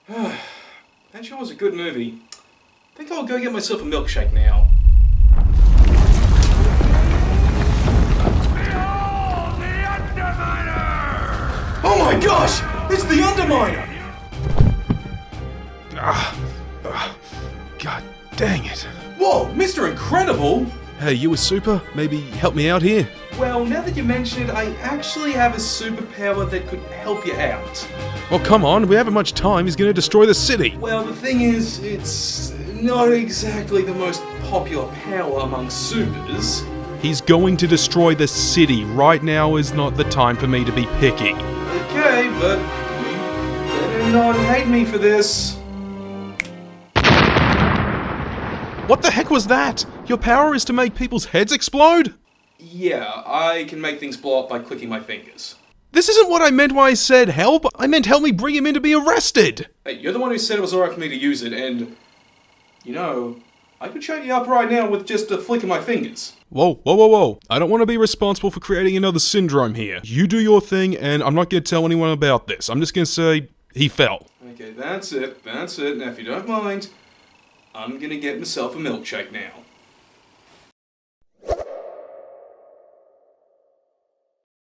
That sure was a good movie. I think I'll go get myself a milkshake now. Behold, the Underminer! Oh my gosh! It's the Underminer! God dang it. Whoa, Mr. Incredible! Hey, you a super? Maybe help me out here? Well, now that you mention it, I actually have a superpower that could help you out. Well, come on, we haven't much time. He's gonna destroy the city. Well, the thing is, it's not exactly the most popular power among supers. He's going to destroy the city. Right now is not the time for me to be picky. Okay, but you better not hate me for this. What the heck was that? Your power is to make people's heads explode? Yeah, I can make things blow up by clicking my fingers. This isn't what I meant when I said help. I meant help me bring him in to be arrested. Hey, you're the one who said it was alright for me to use it, and... You know, I could shut you up right now with just a flick of my fingers. Whoa. I don't want to be responsible for creating another syndrome here. You do your thing, and I'm not going to tell anyone about this. I'm just going to say, he fell. Okay, that's it. Now, if you don't mind, I'm gonna get myself a milkshake now.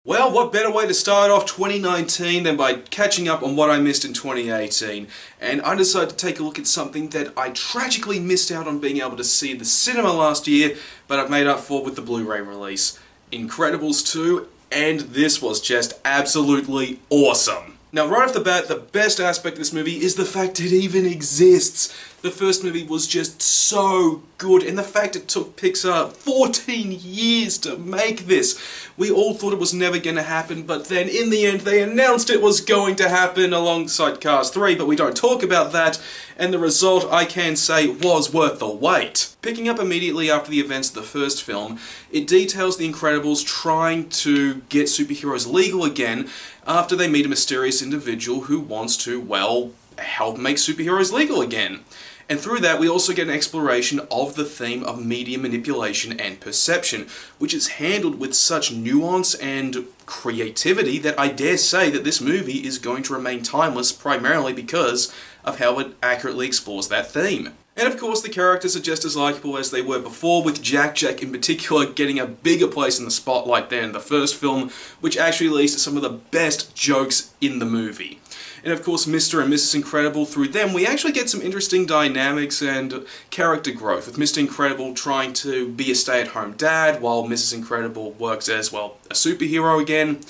Well, what better way to start off 2019 than by catching up on what I missed in 2018? And I decided to take a look at something that I tragically missed out on being able to see at the cinema last year, but I've made up for with the Blu-ray release. Incredibles 2, and this was just absolutely awesome. Now, right off the bat, the best aspect of this movie is the fact it even exists. The first movie was just so good, and the fact it took Pixar 14 years to make this. We all thought it was never going to happen, but then in the end they announced it was going to happen alongside Cars 3, but we don't talk about that, and the result, I can say, was worth the wait. Picking up immediately after the events of the first film, it details the Incredibles trying to get superheroes legal again after they meet a mysterious individual who wants to, well, help make superheroes legal again. And through that, we also get an exploration of the theme of media manipulation and perception, which is handled with such nuance and creativity that I dare say that this movie is going to remain timeless primarily because of how it accurately explores that theme. And of course, the characters are just as likeable as they were before, with Jack in particular getting a bigger place in the spotlight than in the first film, which actually leads to some of the best jokes in the movie. And of course, Mr. and Mrs. Incredible, through them, we actually get some interesting dynamics and character growth, with Mr. Incredible trying to be a stay-at-home dad, while Mrs. Incredible works as, well, a superhero again.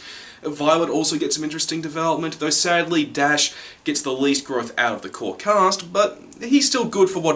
Violet also gets some interesting development, though sadly Dash gets the least growth out of the core cast, but he's still good for what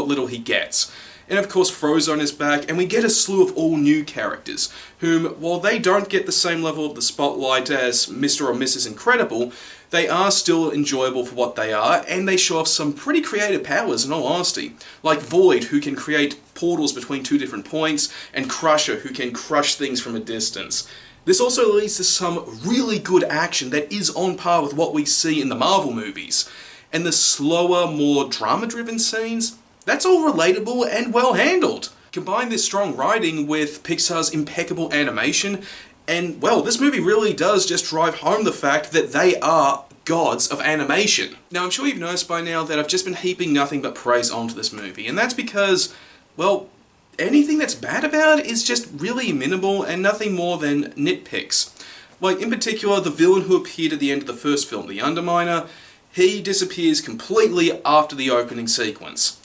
little he gets. And of course Frozone is back, and we get a slew of all new characters, whom, while they don't get the same level of the spotlight as Mr. or Mrs. Incredible, they are still enjoyable for what they are, and they show off some pretty creative powers in all honesty. Like Void, who can create portals between two different points, and Crusher, who can crush things from a distance. This also leads to some really good action that is on par with what we see in the Marvel movies. And the slower, more drama-driven scenes, that's all relatable and well handled. Combine this strong writing with Pixar's impeccable animation, and, well, this movie really does just drive home the fact that they are gods of animation. Now, I'm sure you've noticed by now that I've just been heaping nothing but praise onto this movie, and that's because, well, anything that's bad about it is just really minimal and nothing more than nitpicks. Like, in particular, the villain who appeared at the end of the first film, the Underminer, he disappears completely after the opening sequence.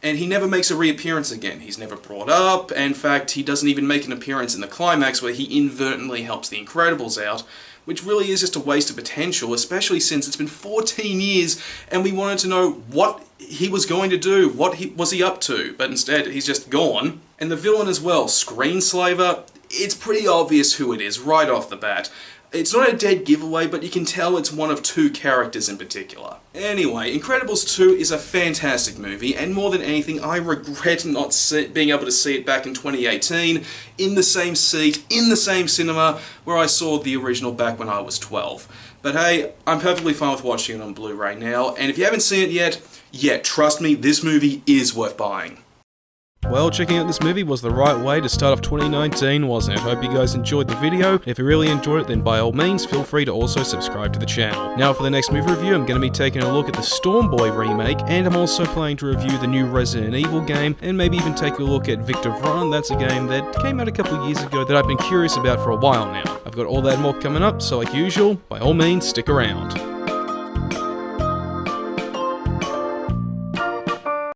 And he never makes a reappearance again. He's never brought up, and in fact, he doesn't even make an appearance in the climax where he inadvertently helps the Incredibles out, which really is just a waste of potential, especially since it's been 14 years and we wanted to know what he was going to do, was he up to, but instead he's just gone. And the villain as well, Screenslaver, it's pretty obvious who it is right off the bat. It's not a dead giveaway, but you can tell it's one of two characters in particular. Anyway, Incredibles 2 is a fantastic movie, and more than anything, I regret not being able to see it back in 2018, in the same seat, in the same cinema, where I saw the original back when I was 12. But hey, I'm perfectly fine with watching it on Blu-ray now, and if you haven't seen it yet, trust me, this movie is worth buying. Well, checking out this movie was the right way to start off 2019, wasn't it? Hope you guys enjoyed the video. If you really enjoyed it, then by all means, feel free to also subscribe to the channel. Now for the next movie review, I'm going to be taking a look at the Storm Boy remake, and I'm also planning to review the new Resident Evil game, and maybe even take a look at Victor Vran. That's a game that came out a couple of years ago that I've been curious about for a while now. I've got all that and more coming up, so like usual, by all means, stick around.